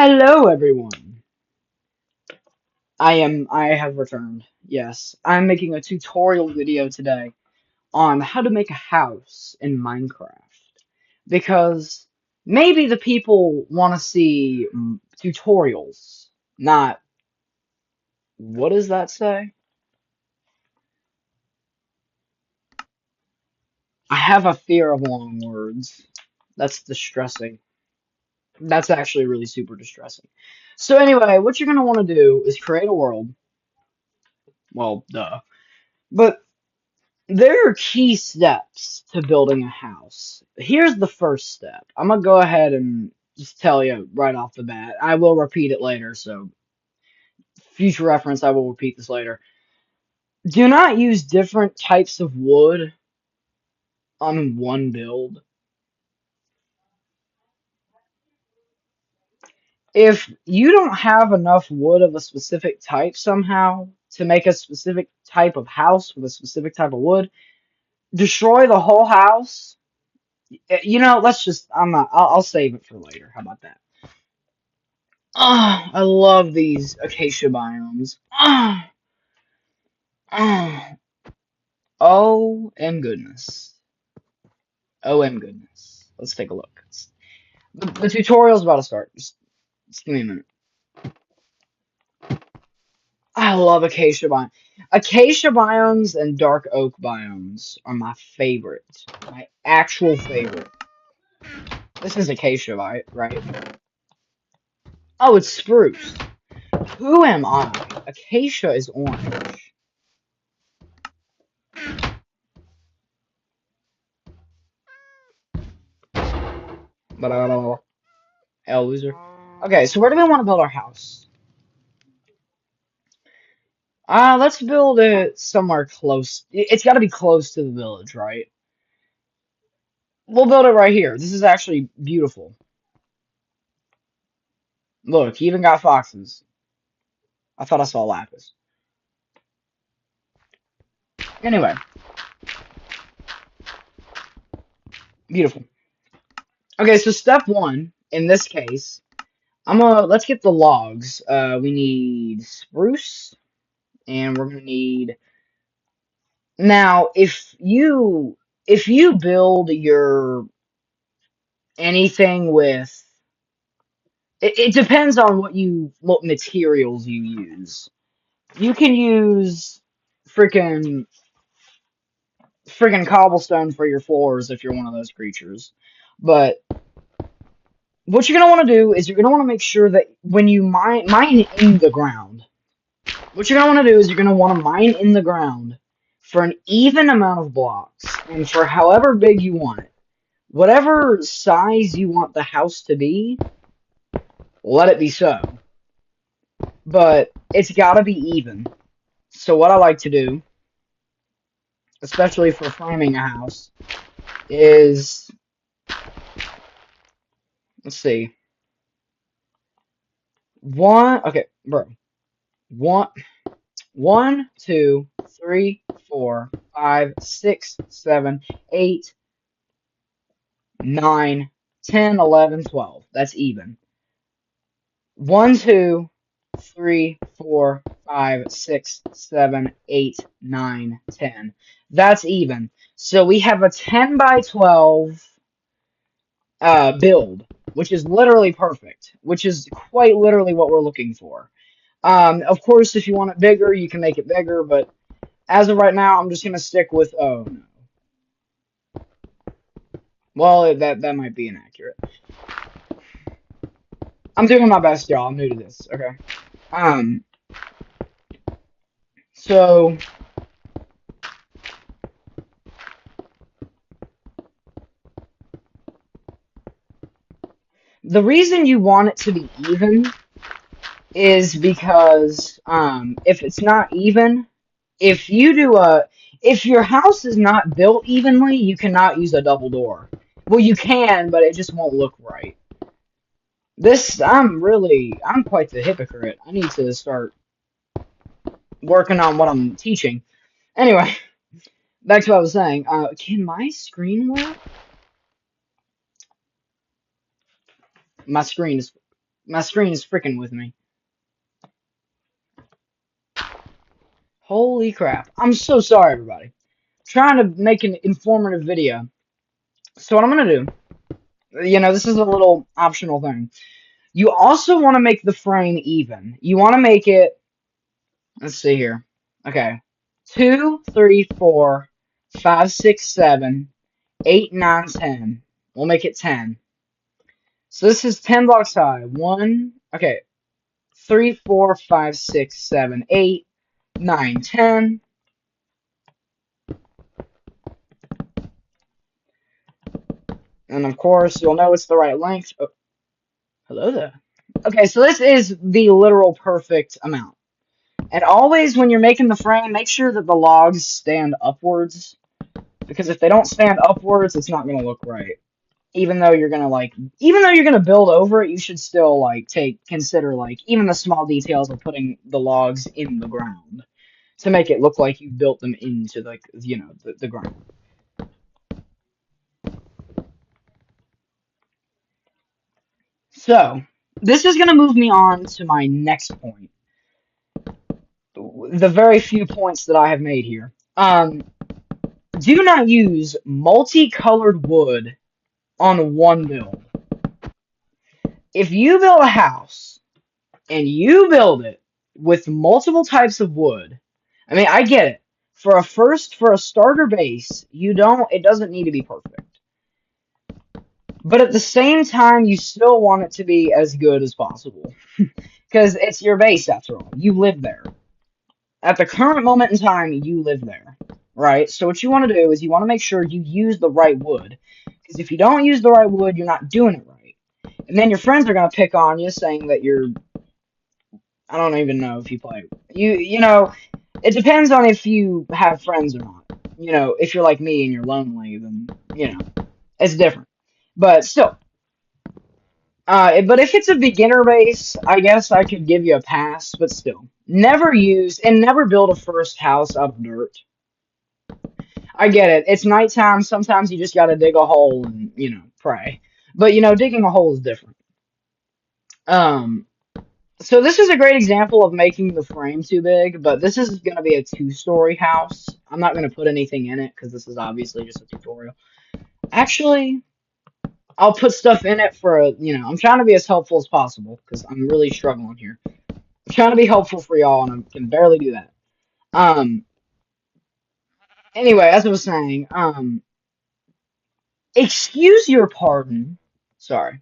Hello, everyone. I have returned. Yes, I'm making a tutorial video today on how to make a house in Minecraft. Because maybe the people want to see tutorials, not, what does that say? I have a fear of long words. That's distressing. That's actually really super distressing. So anyway, what you're going to want to do is create a world. Well, duh. But there are key steps to building a house. Here's the first step. I'm gonna go ahead and just tell you right off the bat. I will repeat it later, so future reference, I will repeat this later. Do not use different types of wood on one build. If you don't have enough wood of a specific type somehow to make a specific type of house with a specific type of wood, destroy the whole house. Let's just, I'll save it for later. How about that? I love these acacia biomes. Ah, oh, and goodness. Oh, and goodness. Let's take a look. The tutorial's about to start. Just give me a minute. I love acacia biomes. Acacia biomes and dark oak biomes are my favorite. My actual favorite. This is acacia, right? Oh, it's spruce. Who am I? Acacia is orange. Hell, loser. Okay, so where do we want to build our house? Let's build it somewhere close. It's got to be close to the village, right? We'll build it right here. This is actually beautiful. Look, he even got foxes. I thought I saw lapis. Anyway, beautiful. Okay, so step one, in this case, let's get the logs. We need spruce, and we're gonna need, now, if you build your anything with, it depends on what materials you use. You can use freaking cobblestone for your floors if you're one of those creatures. But what you're gonna want to do is you're gonna want to make sure that when you mine in the ground, what you're gonna want to do is you're gonna want to mine in the ground for an even amount of blocks and for however big you want it. Whatever size you want the house to be, let it be so. But it's gotta be even. So what I like to do, especially for framing a house, is, let's see, okay, bro, one, 1, 2, 3, 4, 5, 6, 7, 8, 9, 10, 11, 12. That's even. 1, 2, 3, 4, 5, 6, 7, 8, 9, 10. That's even. So we have a 10 by 12 build, which is literally perfect, which is quite literally what we're looking for. Of course, if you want it bigger, you can make it bigger, but as of right now, I'm just gonna stick with, oh no. Well, that might be inaccurate. I'm doing my best, y'all. I'm new to this. Okay. Um. So the reason you want it to be even is because if it's not even, if you do a if your house is not built evenly, you cannot use a double door. Well, you can, but it just won't look right. I'm quite the hypocrite. I need to start working on what I'm teaching. Anyway, back to what I was saying. Can my screen work? My screen is. My screen is freaking with me. Holy crap. I'm so sorry, everybody. Trying to make an informative video. So what I'm going to do, this is a little optional thing. You also want to make the frame even. You want to make it, let's see here. Okay. 2, 3, 4, 5, 6, 7, 8, 9, 10. We'll make it 10. So this is 10 blocks high. 1, okay. 3, 4, 5, 6, 7, 8, 9, 10. And of course, you'll know it's the right length. Oh, hello there. Okay, so this is the literal perfect amount. And always when you're making the frame, make sure that the logs stand upwards. Because if they don't stand upwards, it's not going to look right. Even though you're gonna build over it, you should still consider even the small details of putting the logs in the ground to make it look like you built them into the ground. So this is gonna move me on to my next point. The very few points that I have made here. Do not use multicolored wood on one build. If you build a house and you build it with multiple types of wood, I mean, I get it. For a starter base, it doesn't need to be perfect. But at the same time, you still want it to be as good as possible. Because it's your base after all. You live there. At the current moment in time, you live there. Right? So what you want to do is you want to make sure you use the right wood. Because if you don't use the right wood, you're not doing it right. And then your friends are going to pick on you saying that I don't even know if you play. It depends on if you have friends or not. If you're like me and you're lonely, then, it's different. But still. But if it's a beginner base, I guess I could give you a pass, but still. Never build a first house out of dirt. I get it. It's nighttime. Sometimes you just gotta dig a hole and, pray. But, digging a hole is different. Um, So this is a great example of making the frame too big, but this is going to be a 2-story house. I'm not going to put anything in it because this is obviously just a tutorial. Actually, I'll put stuff in it I'm trying to be as helpful as possible because I'm really struggling here. I'm trying to be helpful for y'all and I can barely do that. Anyway, as I was saying, excuse your pardon. Sorry.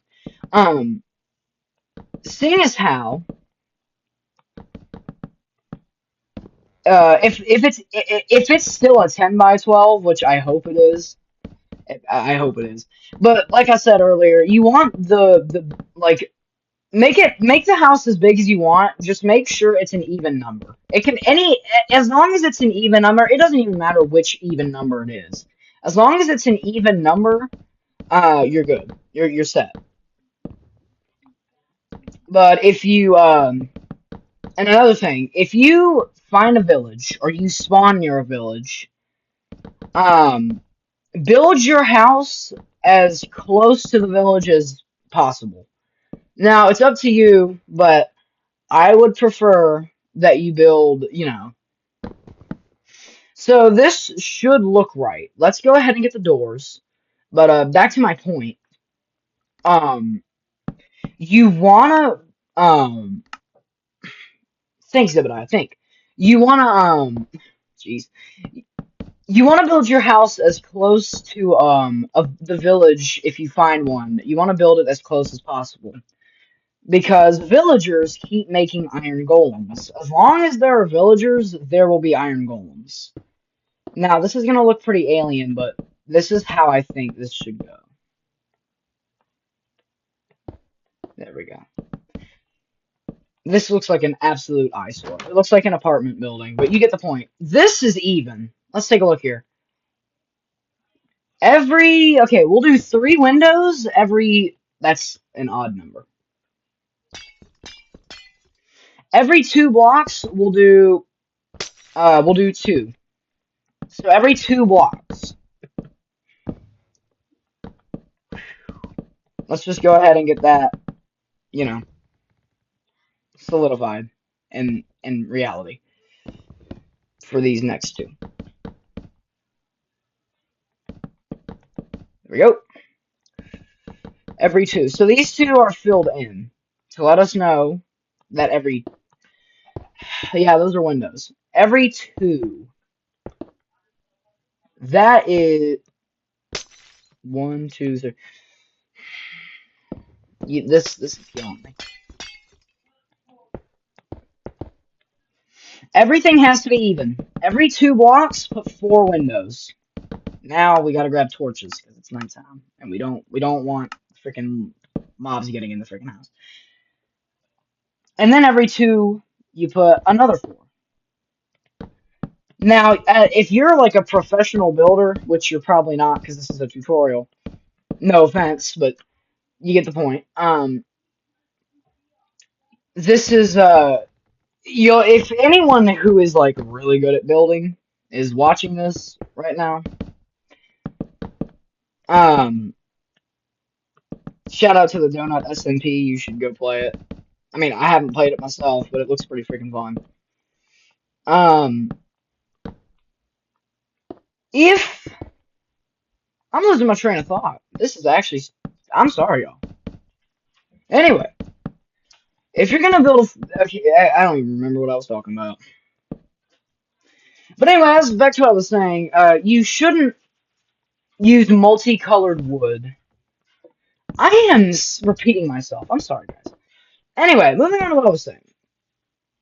Seeing as how if it's still a 10 by 12, which I hope it is. I hope it is. But like I said earlier, you want make the house as big as you want. Just make sure it's an even number. As long as it's an even number, it doesn't even matter which even number it is. As long as it's an even number, you're good. You're set. But if you and another thing, if you find a village or you spawn near a village, um build your house as close to the village as possible. Now, it's up to you, but I would prefer that you build. So this should look right. Let's go ahead and get the doors. But back to my point. Um, you wanna thanks, Zebediah, think. You wanna jeez. You want to build your house as close to the village if you find one. You want to build it as close as possible because villagers keep making iron golems. As long as there are villagers, there will be iron golems. Now, this is going to look pretty alien, but this is how I think this should go. There we go. This looks like an absolute eyesore. It looks like an apartment building, but you get the point. This is even. Let's take a look here. Okay, we'll do 3 windows that's an odd number. Every 2 blocks, we'll do 2. So every 2 blocks. Let's just go ahead and get that, solidified in reality for these next two. There we go. Every two. So these two are filled in to let us know that every, yeah, those are windows. Every two, that is one, two, three. This is killing me. Everything has to be even. Every two blocks, put four windows. Now we gotta grab torches because it's nighttime, and we don't want freaking mobs getting in the freaking house. And then every two, you put another four. Now, if you're like a professional builder, which you're probably not because this is a tutorial, no offense, but you get the point. This is if anyone who is like really good at building is watching this right now, um, shout out to the Donut SMP. You should go play it. I mean, I haven't played it myself, but it looks pretty freaking fun. Um, if I'm losing my train of thought, this is actually, I'm sorry, y'all. Anyway, if you're gonna build okay, I don't even remember what I was talking about. But anyway, back to what I was saying. You shouldn't use multicolored wood. I am repeating myself. I'm sorry, guys. Anyway, moving on to what I was saying.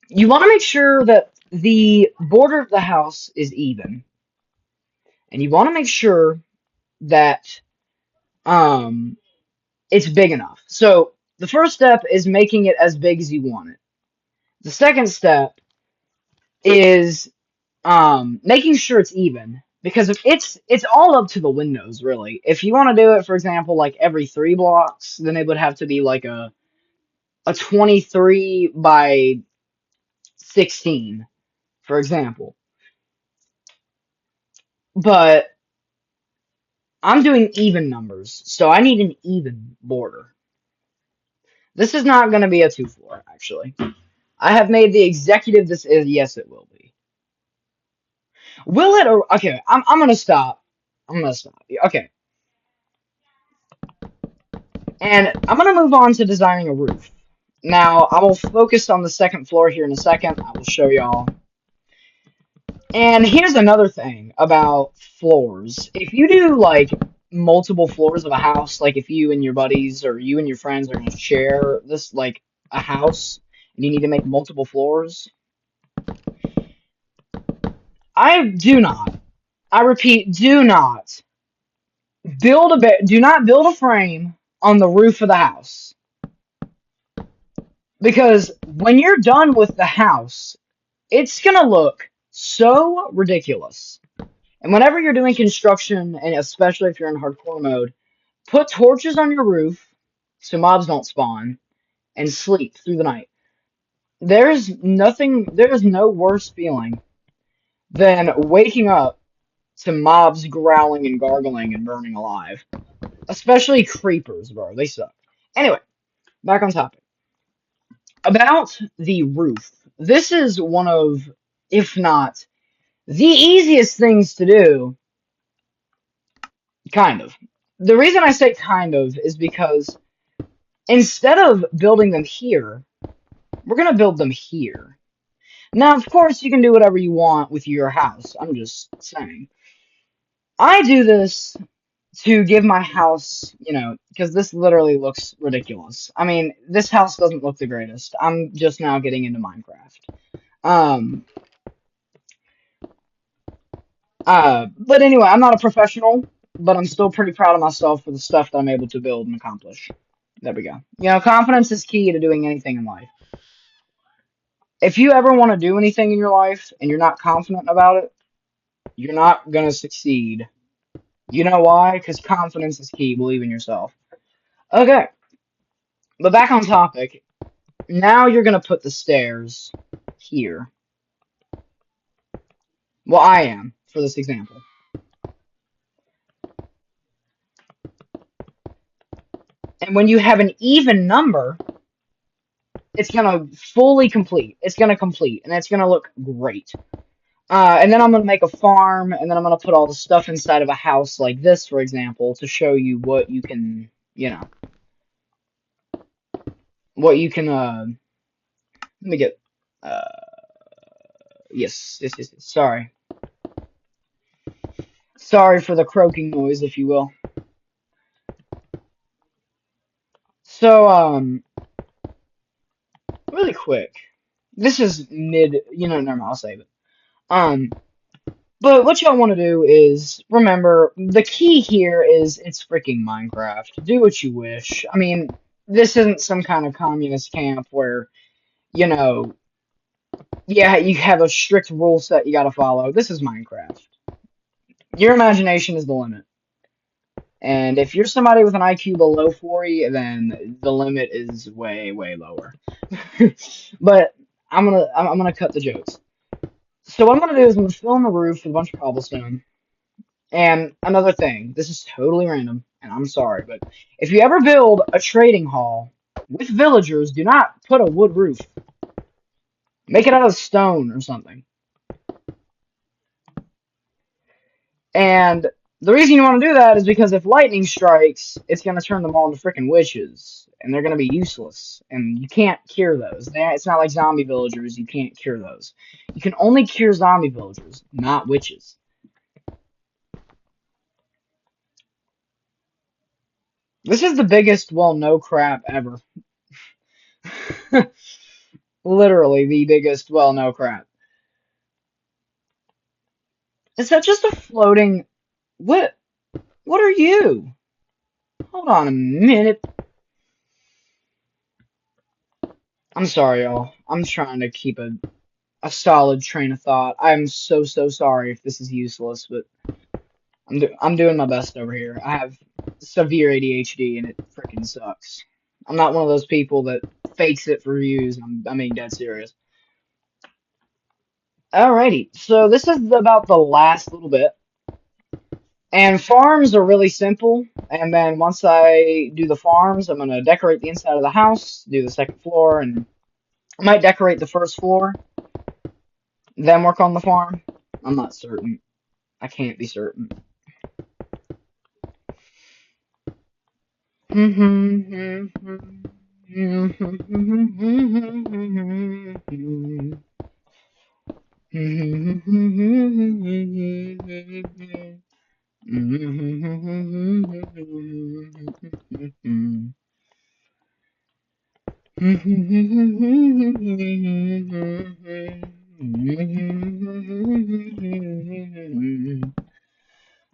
You want to make sure that the border of the house is even, and you want to make sure that it's big enough. So the first step is making it as big as you want it. The second step is making sure it's even because if it's all up to the windows really. If you want to do it, for example, like every three blocks, then it would have to be like a 23 by 16, for example. But I'm doing even numbers, so I need an even border. This is not going to be a two floor, actually. I have made the executive this is yes, it will be. Will it or okay? I'm gonna stop. I'm gonna stop. Okay, and I'm gonna move on to designing a roof. Now I will focus on the second floor here in a second. I will show y'all. And here's another thing about floors. If you do like multiple floors of a house, like if you and your buddies or you and your friends are gonna share this like a house and you need to make multiple floors, I do not. I repeat, do not do not build a frame on the roof of the house. Because when you're done with the house, it's gonna look so ridiculous. And whenever you're doing construction, and especially if you're in hardcore mode, put torches on your roof so mobs don't spawn and sleep through the night. There is no worse feeling than waking up to mobs growling and gargling and burning alive. Especially creepers, bro. They suck. Anyway, back on topic. About the roof. This is one of, if not, the easiest things to do. Kind of. The reason I say kind of is because instead of building them here, we're going to build them here. Now, of course, you can do whatever you want with your house. I'm just saying. I do this to give my house, because this literally looks ridiculous. I mean, this house doesn't look the greatest. I'm just now getting into Minecraft. Um, but anyway, I'm not a professional, but I'm still pretty proud of myself for the stuff that I'm able to build and accomplish. There we go. Confidence is key to doing anything in life. If you ever want to do anything in your life and you're not confident about it, you're not going to succeed. You know why? Because confidence is key. Believe in yourself. Okay. But back on topic. Now you're going to put the stairs here. Well, I am, for this example. And when you have an even number, it's gonna fully complete. It's gonna complete, and it's gonna look great. And then I'm gonna make a farm, and then I'm gonna put all the stuff inside of a house like this, for example, to show you what you can, what you can. Let me get. Uh, yes. Sorry for the croaking noise, if you will. So, really quick. This is mid, never mind, I'll save it. Um, but what y'all want to do is, remember, the key here is it's freaking Minecraft. Do what you wish. I mean, this isn't some kind of communist camp where, you know, yeah, you have a strict rule set you gotta follow. This is Minecraft. Your imagination is the limit. And if you're somebody with an IQ below 40, then the limit is way, way lower. But I'm gonna cut the jokes. So what I'm gonna do is I'm gonna fill in the roof with a bunch of cobblestone. And another thing, this is totally random, and I'm sorry, but if you ever build a trading hall with villagers, do not put a wood roof. Make it out of stone or something. And the reason you want to do that is because if lightning strikes, it's going to turn them all into freaking witches, and they're going to be useless, and you can't cure those. It's not like zombie villagers, you can't cure those. You can only cure zombie villagers, not witches. This is the biggest, well, no crap ever. Literally the biggest, well, no crap. Is that just a floating... What? What are you? Hold on a minute. I'm sorry, y'all. I'm trying to keep a solid train of thought. I'm so sorry if this is useless, but I'm doing my best over here. I have severe ADHD and it freaking sucks. I'm not one of those people that fakes it for views. I mean, dead serious. Alrighty, so this is about the last little bit. And farms are really simple. And then once I do the farms, I'm going to decorate the inside of the house, do the second floor, and I might decorate the first floor, then work on the farm. I'm not certain. I can't be certain.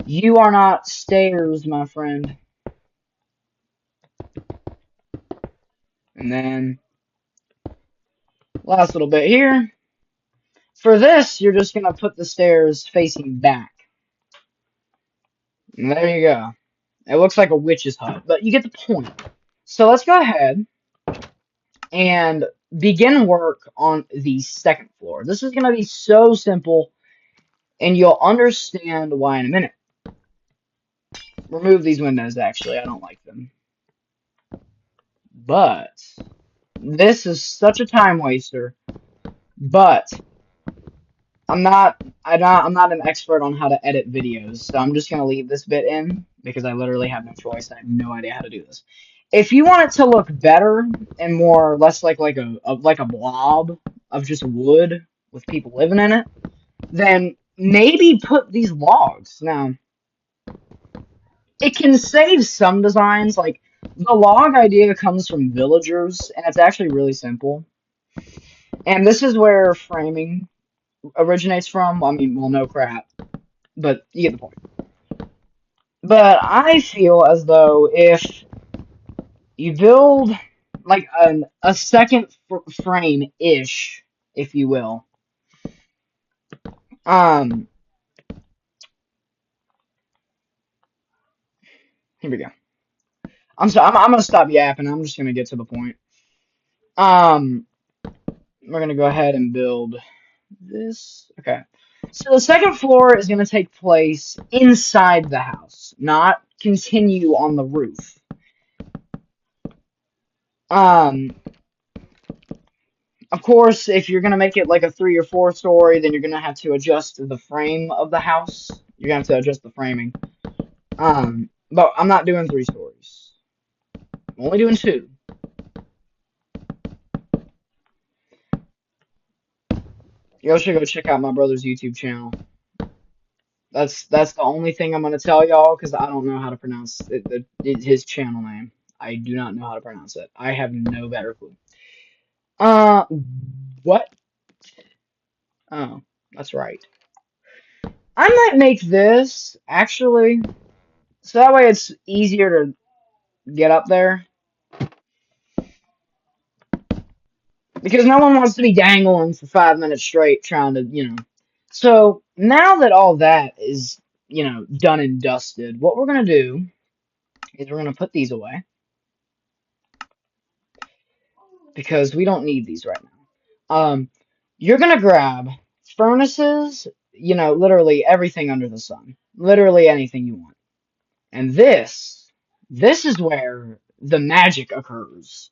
You are not stairs, my friend. And then, last little bit here. For this, you're just going to put the stairs facing back. And there you go. It looks like a witch's hut, but you get the point. So let's go ahead and begin work on the second floor. This is going to be so simple, and you'll understand why in a minute. Remove these windows, actually. I don't like them. But this is such a time waster. But I'm not an expert on how to edit videos, so I'm just gonna leave this bit in because I literally have no choice. I have no idea how to do this. If you want it to look better and more or less like a blob of just wood with people living in it, then maybe put these logs. Now, it can save some designs. Like the log idea comes from villagers, and it's actually really simple. And this is where framing originates from. I mean, well, no crap, but you get the point. But I feel as though if you build like a second frame-ish, if you will, here we go. I'm gonna stop yapping. I'm just gonna get to the point. We're gonna go ahead and build this. Okay. So the second floor is gonna take place inside the house, not continue on the roof. Of course, if you're gonna make it like a 3 or 4 story, then you're gonna have to adjust the frame of the house. You're gonna have to adjust the framing. But I'm not doing 3 stories. I'm only doing two. You all should go check out my brother's YouTube channel. That's the only thing I'm gonna tell y'all because I don't know how to pronounce his channel name. I do not know how to pronounce it. I have no better clue. Uh, what? Oh, that's right. I might make this actually, so that way it's easier to get up there because no one wants to be dangling for 5 minutes straight trying to. So now that all that is, done and dusted, what we're gonna do is we're gonna put these away because we don't need these right now. You're gonna grab furnaces, literally everything under the sun, literally anything you want, and this is where the magic occurs.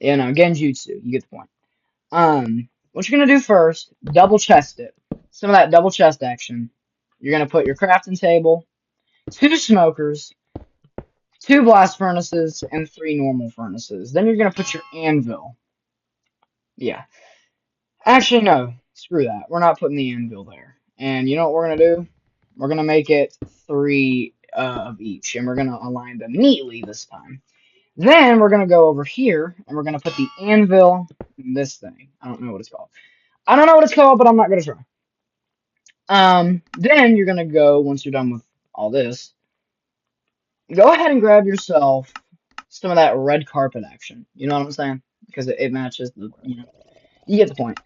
Genjutsu. You get the point. What you're gonna do first, double chest it. Some of that double chest action. You're gonna put your crafting table, 2 smokers, 2 blast furnaces, and 3 normal furnaces. Then you're gonna put your anvil. Yeah. Actually, no. Screw that. We're not putting the anvil there. And you know what we're gonna do? We're gonna make it 3 of each, and we're gonna align them neatly this time. Then we're gonna go over here, and we're gonna put the anvil in this thing. I don't know what it's called. I don't know what it's called, but I'm not gonna try. Then you're gonna go, once you're done with all this, go ahead and grab yourself some of that red carpet action. You know what I'm saying? Because it matches you get the point.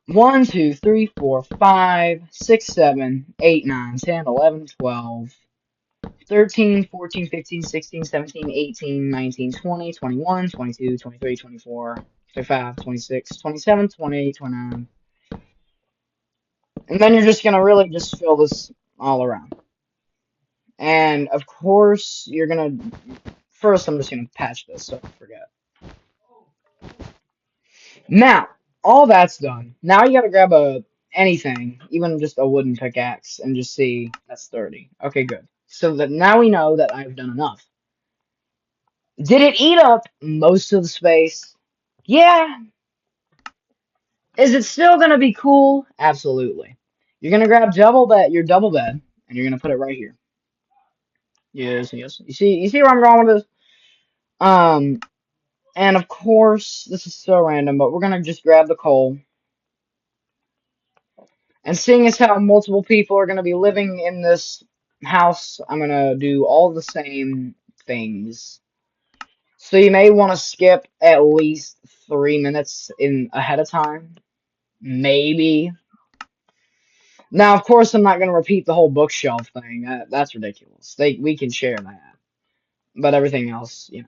1, 2, 3, 4, 5, 6, 7, 8, 9, 10, 11, 12, 13, 14, 15, 16, 17, 18, 19, 20, 21, 22, 23, 24, 25, 26, 27, 28, 29. And then you're just gonna really just fill this all around. And of course, you're gonna first. I'm just gonna patch this so I don't forget. Now, all that's done. Now you gotta grab anything, even just a wooden pickaxe, and just see that's 30. Okay, good. So that now we know that I've done enough. Did it eat up most of the space? Yeah. Is it still gonna be cool? Absolutely. You're gonna grab your double bed, and you're gonna put it right here. Yes, yes. You see where I'm going with this? Um, and of course, this is so random, but we're gonna just grab the coal. And seeing as how multiple people are gonna be living in this house, I'm gonna do all the same things. So you may want to skip at least 3 minutes in ahead of time. Maybe. Now, of course, I'm not gonna repeat the whole bookshelf thing. That's ridiculous. We can share that, but everything else. And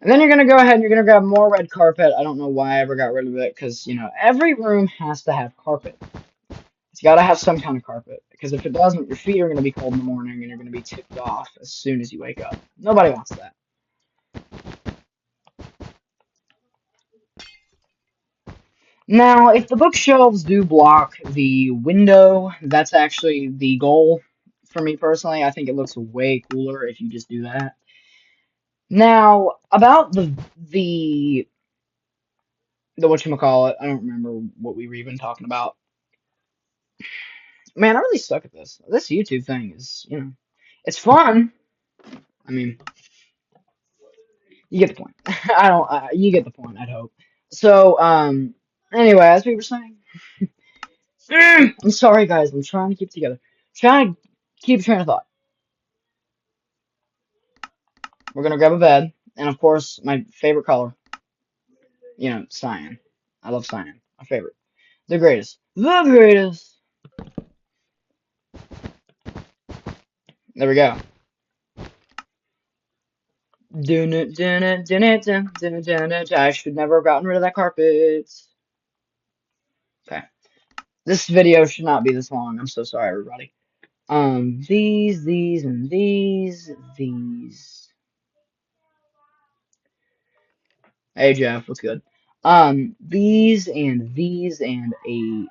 then you're gonna go ahead and you're gonna grab more red carpet. I don't know why I ever got rid of it, because every room has to have carpet. It's got to have some kind of carpet, because if it doesn't, your feet are gonna be cold in the morning and you're gonna be ticked off as soon as you wake up. Nobody wants that. Now, if the bookshelves do block the window, that's actually the goal for me personally. I think it looks way cooler if you just do that. Now, about the whatchamacallit, I don't remember what we were even talking about. Man, I really suck at this. This YouTube thing is, it's fun. I mean, you get the point. I don't. You get the point. I'd hope. So, anyway, as we were saying, I'm sorry, guys. I'm trying to keep it together. Trying to keep a train of thought. We're gonna grab a bed, and of course, my favorite color. Cyan. I love cyan. My favorite. The greatest. The greatest. There we go. Dun it, dun it, dun it, dun, dun, dun, dun. I should never have gotten rid of that carpet. Okay. This video should not be this long. I'm so sorry, everybody. These, and these. Hey, Jeff, what's good? These and these and a...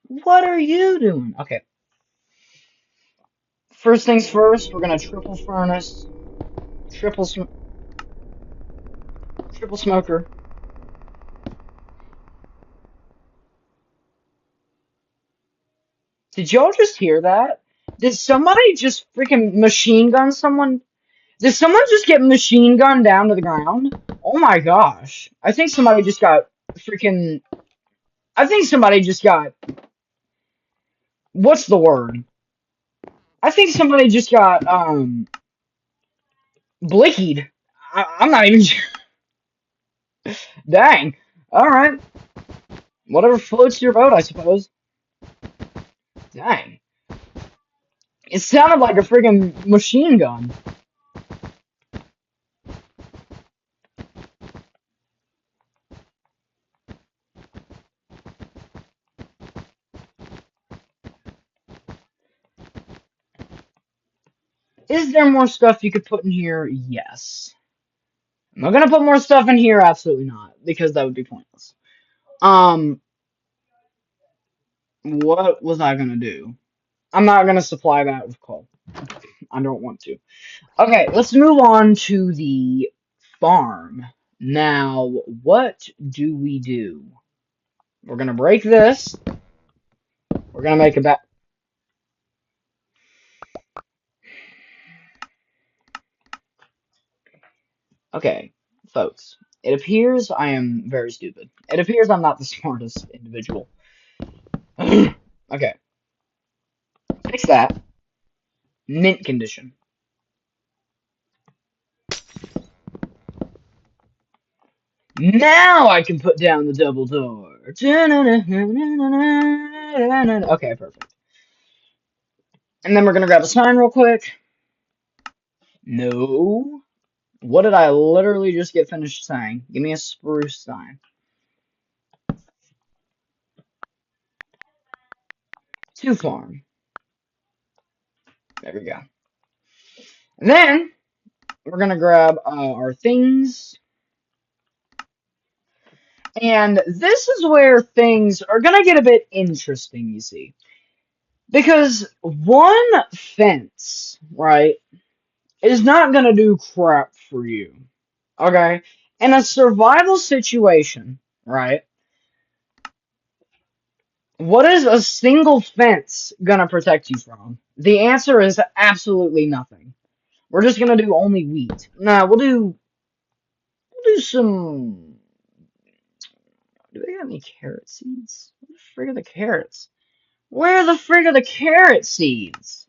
What are you doing? Okay. First things first, we're gonna triple furnace, triple sm triple smoker. Did y'all just hear that? Did somebody just freaking machine gun someone? Did someone just get machine gunned down to the ground? Oh my gosh. I think somebody just got freaking... I think somebody just got... What's the word? I think somebody just got, blickied. I'm not even sure. Dang. Alright. Whatever floats your boat, I suppose. Dang. It sounded like a friggin' machine gun. Is there more stuff you could put in here? Yes. Am I gonna put more stuff in here? Absolutely not, because that would be pointless. What was I gonna do? I'm not gonna supply that with coal. I don't want to. Okay, let's move on to the farm. Now, what do we do? We're gonna break this. We're gonna make a bat. Okay, folks. It appears I am very stupid. It appears I'm not the smartest individual. Okay, fix that. Mint condition. Now I can put down the double door. Okay, perfect. And then we're gonna grab a sign real quick. No. What did I literally just get finished saying? Give me a spruce sign. To farm. There we go. And then we're gonna grab our things. And this is where things are gonna get a bit interesting, you see. Because one fence, right, is not gonna do crap for you. Okay? In a survival situation, right? What is a single fence gonna protect you from? The answer is absolutely nothing. We're just gonna do only wheat. Nah, we'll do some... Do they have any carrot seeds? Where the frig are the carrots? Where the frig are the carrot seeds?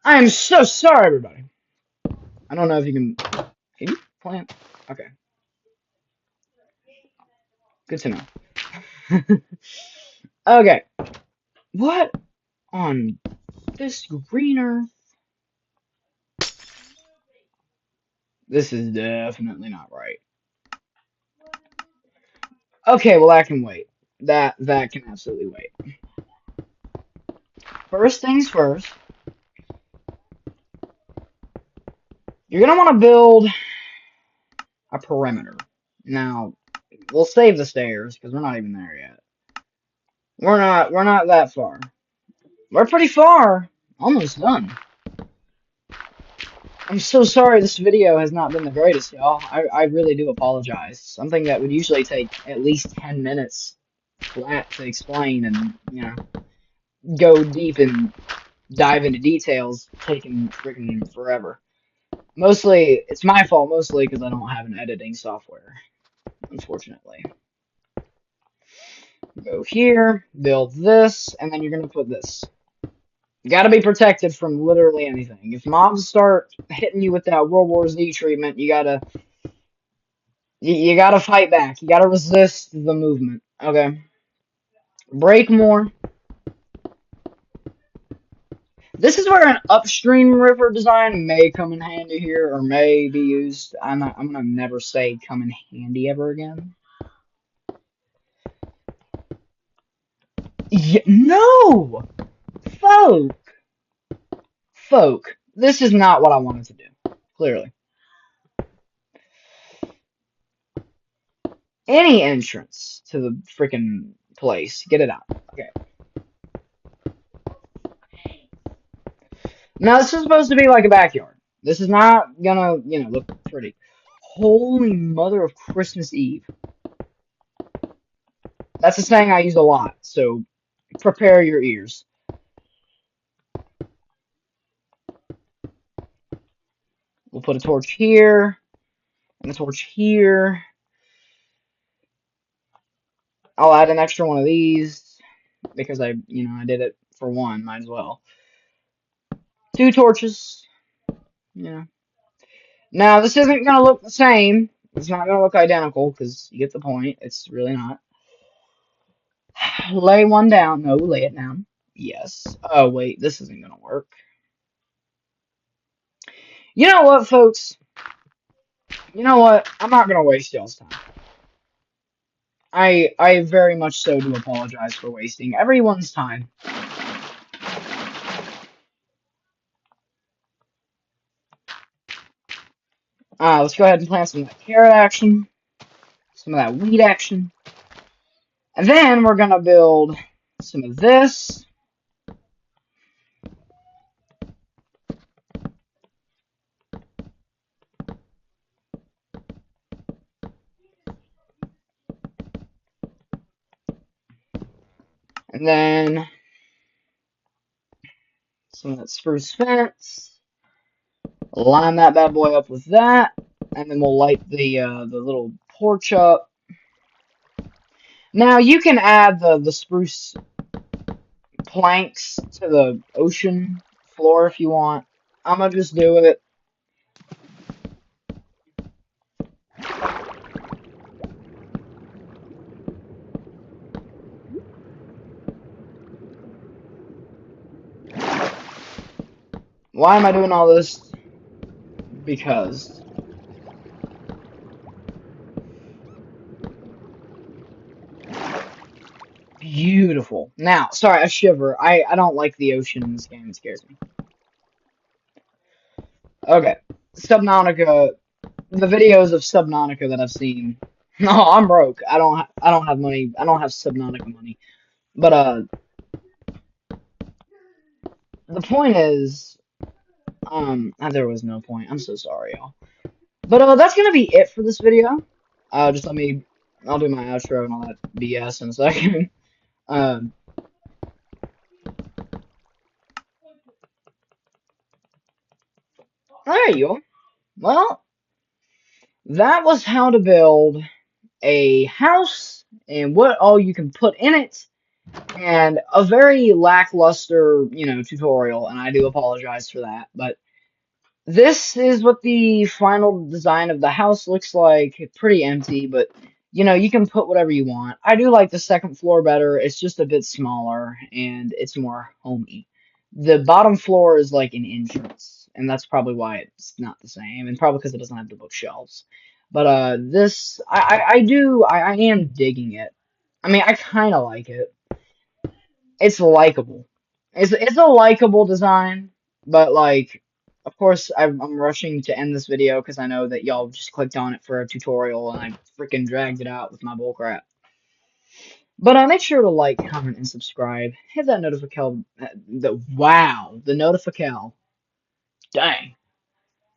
I am so sorry, everybody. I don't know if you can you plant? Okay. Good to know. Okay. What on this green earth? This is definitely not right. Okay, well that can wait. That can absolutely wait. First things first. You're gonna want to build a perimeter. Now, we'll save the stairs because we're not even there yet. We're not that far. We're pretty far. Almost done. I'm so sorry this video has not been the greatest, y'all. I really do apologize. Something that would usually take at least 10 minutes flat to explain and, you know, go deep and dive into details, taking freaking forever. Mostly, it's my fault mostly because I don't have an editing software, unfortunately. Go here, build this, and then you're going to put this. You gotta be protected from literally anything. If mobs start hitting you with that World War Z treatment, you gotta fight back. You gotta resist the movement. Okay. Break more. This is where an upstream river design may come in handy here, or may be used. I'm gonna never say come in handy ever again. No! Folk, this is not what I wanted to do. Clearly. any entrance to the freaking place. Get it out. Okay. Now this is supposed to be like a backyard. This is not gonna, look pretty. Holy mother of Christmas Eve. That's a saying I use a lot, so prepare your ears. We'll put a torch here, and a torch here. I'll add an extra one of these, because I did it for one, might as well. 2 torches. Yeah. Now, this isn't going to look the same. It's not going to look identical, because you get the point. It's really not. Lay one down. No, lay it down. Yes. Oh, wait. This isn't going to work. You know what, folks? You know what? I'm not going to waste y'all's time. I very much so do apologize for wasting everyone's time. Let's go ahead and plant some of that carrot action. Some of that wheat action. And then we're going to build some of this. And then some of that spruce fence. Line that bad boy up with that. And then we'll light the little porch up. Now you can add the spruce planks to the ocean floor if you want. I'm gonna just do it. Why am I doing all this? Because. Beautiful. Now, sorry, I shiver. I don't like the ocean in this game. It scares me. Okay. Subnautica. The videos of Subnautica that I've seen. No, I'm broke. I don't have money. I don't have Subnautica money. But the point is, there was no point. I'm so sorry, y'all. But that's gonna be it for this video. Just let me. I'll do my outro and all that BS in a second. Um. There you go. Well, that was how to build a house and what all you can put in it, and a very lackluster, tutorial, and I do apologize for that, but this is what the final design of the house looks like. It's pretty empty, but you can put whatever you want. I do like the second floor better. It's just a bit smaller and it's more homey. The bottom floor is like an entrance, and that's probably why it's not the same, and probably because it doesn't have the bookshelves. But this I am digging it. I mean, I kind of like it. It's likable. It's a likable design, but like, of course, I'm rushing to end this video because I know that y'all just clicked on it for a tutorial and I freaking dragged it out with my bullcrap. But make sure to like, comment, and subscribe. Hit that notification. The notification. Dang,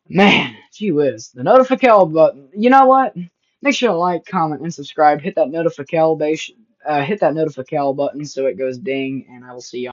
man, gee whiz, the notification button. You know what? Make sure to like, comment, and subscribe. Hit that notification button so it goes ding, and I will see y'all.